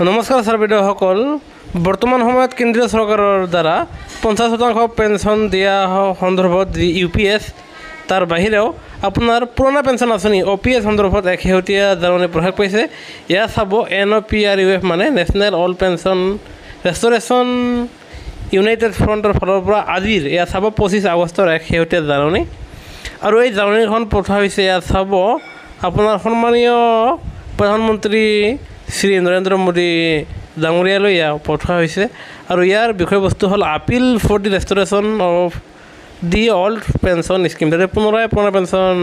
নমস্কাৰ ছাৰ বাইদেউসকল। বৰ্তমান সময়ত কেন্দ্ৰীয় চৰকাৰৰ দ্বাৰা 50% পেঞ্চন দিয়া সন্দৰ্ভত যি UPS তাৰ বাহিৰেও আপোনাৰ পুৰণা পেঞ্চন আঁচনি OPS সন্দৰ্ভত এক শেহতীয়া জাননী প্ৰকাশ পাইছে। এয়া চাব NOPRUF মানে নেশ্যনেল অল্ড পেঞ্চন ৰেষ্টৰেশ্যন ইউনাইটেড ফ্ৰণ্টৰ ফালৰ পৰা আজিৰ এয়া চাব 25 আগষ্টৰ এক শেহতীয়া জাননী। আৰু এই জাননীখন পঠোৱা হৈছে এয়া চাব আপোনাৰ সন্মানীয় প্ৰধানমন্ত্ৰী শ্ৰী নৰেন্দ্ৰ মোদী ডাঙৰীয়ালৈ এয়া পঠোৱা হৈছে। আৰু ইয়াৰ বিষয়বস্তু হ'ল appeal for the restoration of the old pension scheme, যাতে পুনৰাই পুৰণা পেঞ্চন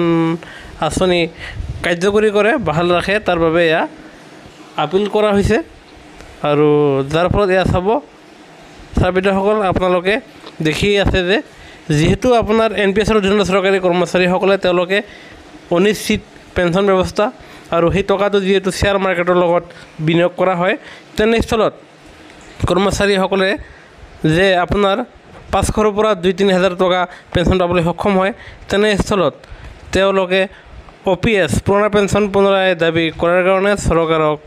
আঁচনি কাৰ্যকৰী কৰে, বাহাল ৰাখে, তাৰ বাবে এয়া আপিল কৰা হৈছে। আৰু যাৰ ফলত এয়া চাব ছাৰ বাইদেউসকল, আপোনালোকে দেখি আছে যে যিহেতু আপোনাৰ NPSৰ অধীনত চৰকাৰী কৰ্মচাৰীসকলে তেওঁলোকে অনিশ্চিত পেঞ্চন ব্যৱস্থা আৰু সেই টকাটো যিহেতু শ্বেয়াৰ মাৰ্কেটৰ লগত বিনিয়োগ কৰা হয়, তেনেস্থলত কৰ্মচাৰীসকলে যে আপোনাৰ 500ৰ পৰা 2-3 হাজাৰ টকা পেঞ্চন পাবলৈ সক্ষম হয়, তেনেস্থলত তেওঁলোকে OPS পুৰণা পেঞ্চন পুনৰাই দাবী কৰাৰ কাৰণে চৰকাৰক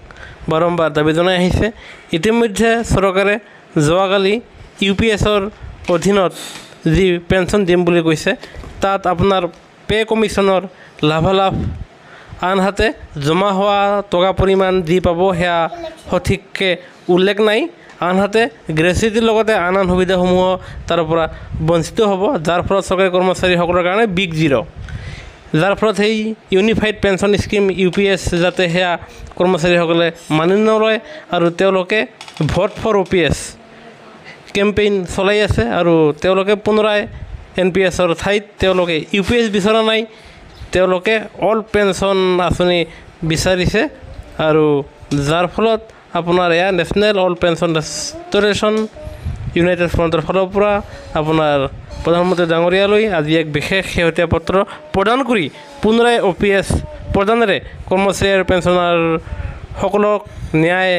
বাৰম্বাৰ দাবী জনাই আহিছে। ইতিমধ্যে চৰকাৰে যোৱাকালি UPSৰ অধীনত যি পেঞ্চন দিম বুলি কৈছে, তাত আপোনাৰ পে কমিশ্যনৰ লাভালাভ আনহাতে জমা হোৱা টকা পৰিমাণ যি পাব সেয়া সঠিককৈ উল্লেখ নাই। আনহাতে গ্ৰেচুইটিৰ লগতে আন সুবিধাসমূহ তাৰ পৰা বঞ্চিত হ'ব, যাৰ ফলত চৰকাৰী কৰ্মচাৰীসকলৰ কাৰণে বিগ জিৰ'। যাৰ ফলত সেই ইউনিফাইড পেঞ্চন স্কিম UPS যাতে সেয়া কৰ্মচাৰীসকলে মানি নলয় আৰু তেওঁলোকে ভোট ফৰ OPS কেম্পেইন চলাই আছে। আৰু তেওঁলোকে পুনৰাই NPSৰ ঠাইত তেওঁলোকে UPS বিচৰা নাই, তেওঁলোকে অল্ড পেঞ্চন আঁচনি বিচাৰিছে। আৰু যাৰ ফলত আপোনাৰ এয়া নেশ্যনেল অল্ড পেঞ্চন ৰেষ্টৰেশ্যন ইউনাইটেড ফ্ৰণ্টৰ ফালৰ পৰা আপোনাৰ প্ৰধানমন্ত্ৰী ডাঙৰীয়ালৈ আজি এক বিশেষ শেহতীয়া পত্ৰ প্ৰদান কৰি পুনৰাই OPS প্ৰদানেৰে কৰ্মচাৰী আৰু পেঞ্চনাৰসকলক ন্যায়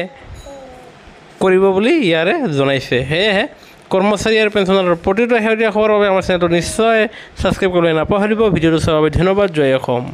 কৰিব বুলি ইয়াৰে জনাইছে। সেয়েহে কৰ্মচাৰী আৰু পেঞ্চনাৰৰ প্ৰতিটো শেহতীয়া খবৰৰ বাবে আমাৰ চেনেলটো নিশ্চয় ছাবস্ক্ৰাইব কৰিবলৈ নাপাহৰিব। ভিডিঅ'টো চোৱাৰ বাবে ধন্যবাদ। জয় অসম।